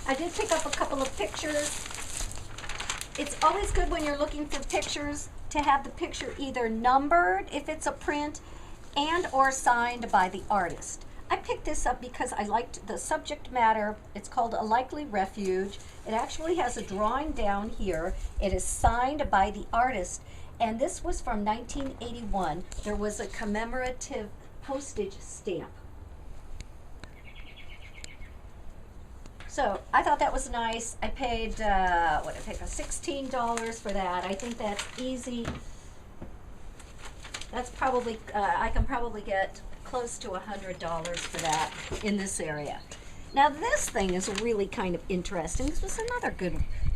I did pick up a couple of pictures. It's always good when you're looking for pictures to have the picture either numbered if it's a print and or signed by the artist. I picked this up because I liked the subject matter. It's called A Likely Refuge. It actually has a drawing down here. It is signed by the artist, and this was from 1981. There was a commemorative postage stamp. So I thought that was nice. I paid, what did I pay for? $16 for that. I think that's easy. That's probably, I can probably get close to $100 for that in this area. Now this thing is really kind of interesting. This was another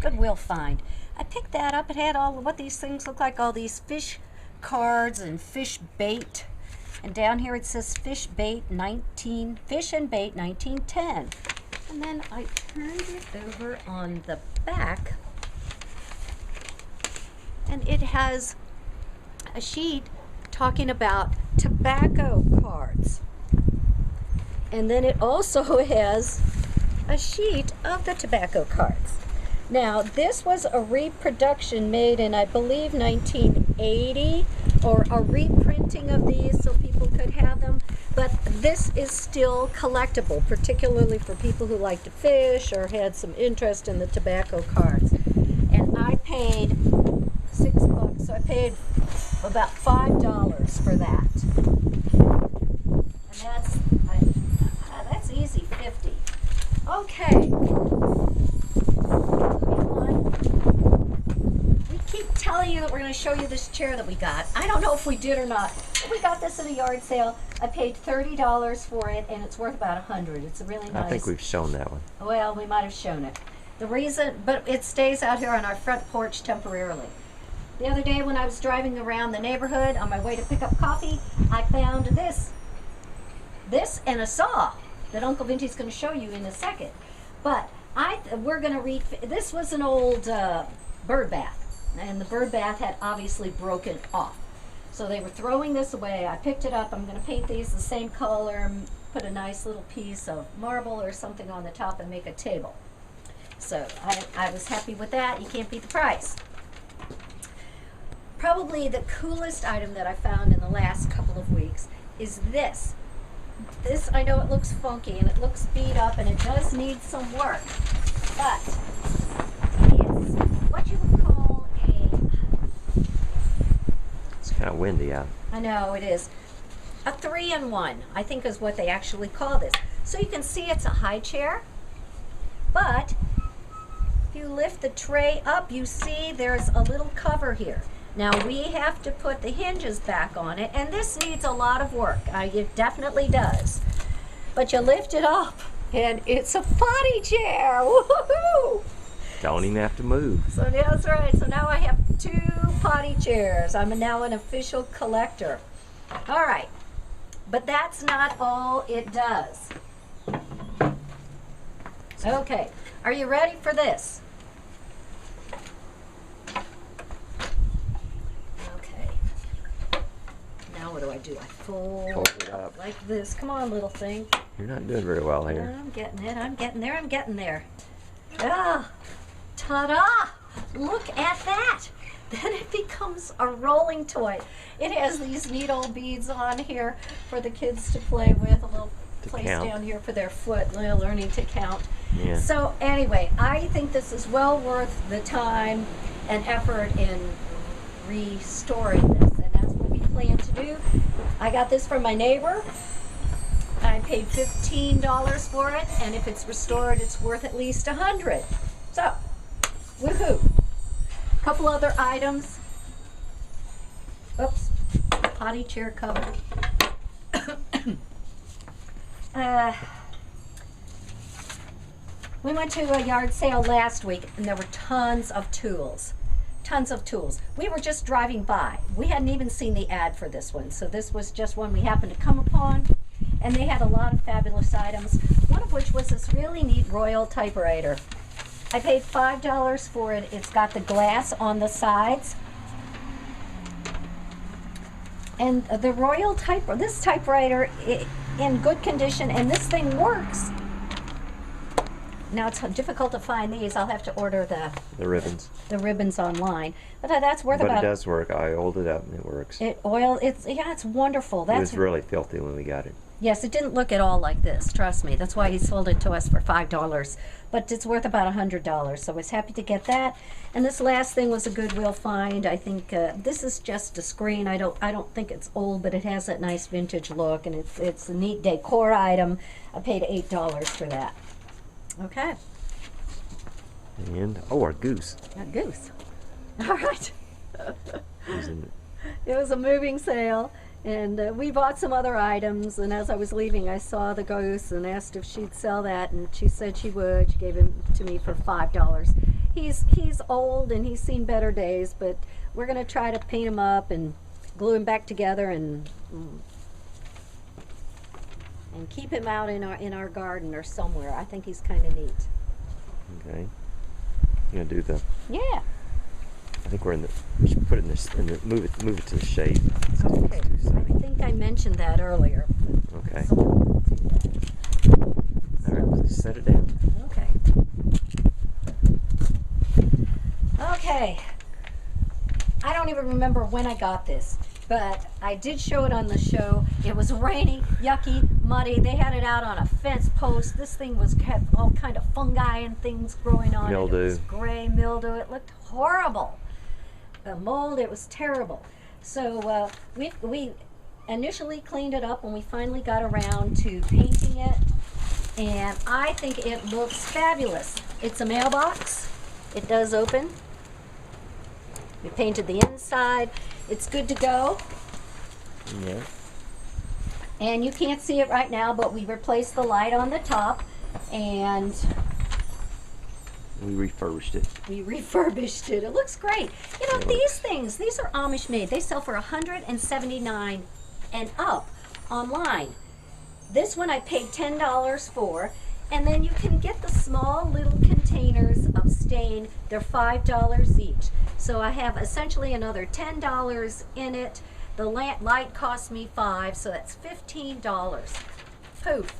Goodwill find. I picked that up. It had all of what these things look like, all these fish cards and fish bait. And down here it says fish and bait 1910. And then I turned it over on the back, and it has a sheet talking about tobacco cards. And then it also has a sheet of the tobacco cards. Now, this was a reproduction made in, I believe, 1980, or a reprinting of these so people could have them. But this is still collectible, particularly for people who like to fish or had some interest in the tobacco cards. And I paid $6, so I paid about $5 for that. And that's easy, 50. Okay. We keep telling you that we're going to show you this chair that we got. I don't know if we did or not. But we got this at a yard sale. I paid $30 for it, and it's worth about $100. It's a really nice. I think we've shown that one. Well, we might have shown it. The reason, but it stays out here on our front porch temporarily. The other day when I was driving around the neighborhood on my way to pick up coffee, I found this. This and a saw that Uncle Vinty's going to show you in a second. But we're going to read. This was an old bird bath, and the bird bath had obviously broken off. So they were throwing this away. I picked it up. I'm going to paint these the same color, put a nice little piece of marble or something on the top and make a table. So I was happy with that. You can't beat the price. Probably the coolest item that I found in the last couple of weeks is this. This, I know it looks funky and it looks beat up and it does need some work, but it's what you would call It's kind of windy out. I know it is. A 3-in-1, I think is what they actually call this. So you can see it's a high chair, but if you lift the tray up, you see there's a little cover here. Now we have to put the hinges back on it, and this needs a lot of work. It definitely does. But you lift it up, and it's a potty chair. Woohoo! Don't even have to move. So that's right. So now I have 2 potty chairs. I'm now an official collector. All right. But that's not all it does. Okay. Are you ready for this? What do I do? I fold it up like this. Come on, little thing. You're not doing very well here. I'm getting it. I'm getting there. I'm getting there. Ah, ta-da! Look at that. Then it becomes a rolling toy. It has these neat old beads on here for the kids to play with. A little place down here for their foot, learning to count. Yeah. So anyway, I think this is well worth the time and effort in restoring this. Plan to do. I got this from my neighbor. I paid $15 for it, and if it's restored, it's worth at least $100. So, woohoo! A couple other items. Oops, potty chair cover. We went to a yard sale last week, and there were tons of tools. Tons of tools. We were just driving by. We hadn't even seen the ad for this one, so this was just one we happened to come upon, and they had a lot of fabulous items, one of which was this really neat Royal typewriter. I paid $5 for it. It's got the glass on the sides, and the Royal typewriter, this typewriter in good condition, and this thing works. Now it's difficult to find these. I'll have to order The ribbons. the ribbons online. But that's worth But about. it does work. I oiled it up and it works. It's wonderful. It That's was really filthy when we got it. Yes, it didn't look at all like this. Trust me. That's why he sold it to us for $5. But it's worth about $100. So I was happy to get that. And this last thing was a Goodwill find. I think this is just a screen. I don't think it's old, but it has that nice vintage look, and it's a neat decor item. I paid $8 for that. Okay. And our goose. A goose. All right. Was in It was a moving sale, and we bought some other items, and as I was leaving I saw the goose and asked if she'd sell that, and she said she would. She gave him to me for $5. He's old and he's seen better days, but we're going to try to paint him up and glue him back together and keep him out in our garden or somewhere. I think he's kind of neat. Okay. You gonna do the? Yeah. I think we're in the. We should put it in the. Move it to the shade. So Okay. it's too sunny. I think I mentioned that earlier. Okay. Someone did see that. All right. Let's set it down. Okay. Okay. I don't even remember when I got this, but I did show it on the show. It was rainy, yucky, muddy. They had it out on a fence post. This thing had all kind of fungi and things growing on it. It Mildew. was gray mildew. It looked horrible. The mold, it was terrible. So we initially cleaned it up when we finally got around to painting it, and I think it looks fabulous. It's a mailbox. It does open. We painted the inside. It's good to go. Yeah. And you can't see it right now, but we replaced the light on the top, and We refurbished it. we refurbished it. It looks great. You know, It these things, these are Amish made. They sell for $179 and up online. This one I paid $10 for, and then you can get the small little containers of stain. They're $5 each. So I have essentially another $10 in it. The light cost me $5, so that's $15. Poof.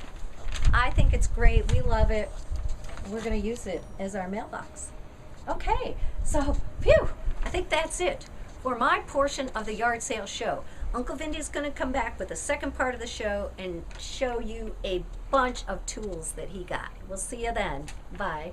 I think it's great. We love it. We're going to use it as our mailbox. Okay, so phew, I think that's it for my portion of the yard sale show. Uncle Vindy's going to come back with the second part of the show and show you a bunch of tools that he got. We'll see you then. Bye.